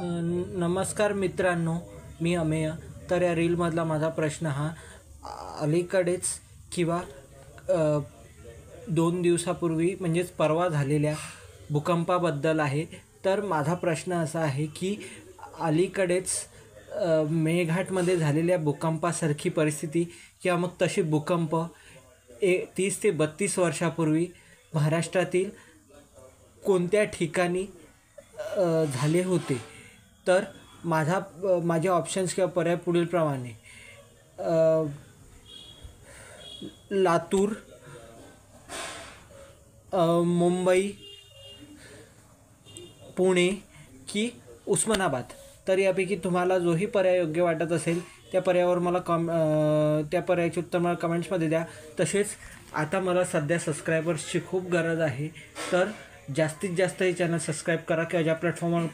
नमस्कार मित्रांनो, मी अमेय. तर या रीलमधला माझा प्रश्न हा अलीकडेच किंवा 2 दिवसापूर्वी म्हणजेच परवा झालेल्या भूकंपाबद्दल आहे. तर माझा प्रश्न असा आहे की अलीकडेच मेळघाटमध्ये झालेल्या भूकंपासारखी परिस्थिती किंवा मग तशी भूकंप 30 ते 32 वर्षापूर्वी महाराष्ट्रातील कोणत्या ठिकाणी झाले होते. तर माझे ऑप्शन्स किंवा पर्याय पुढीलप्रमाणे: लातूर, मुंबई, पुणे की उस्मानाबाद. तर यापैकी तुम्हाला जोही पर्याय योग्य वाटत असेल त्या पर्यायावर मला त्या पर्यायाचे उत्तर मला कमेंट्समध्ये द्या. तसेच आता मला सध्या सबस्क्रायबर्सची खूप गरज आहे, तर जास्तीत जास्त हे चॅनल सबस्क्राईब करा किंवा ज्या प्लॅटफॉर्मवर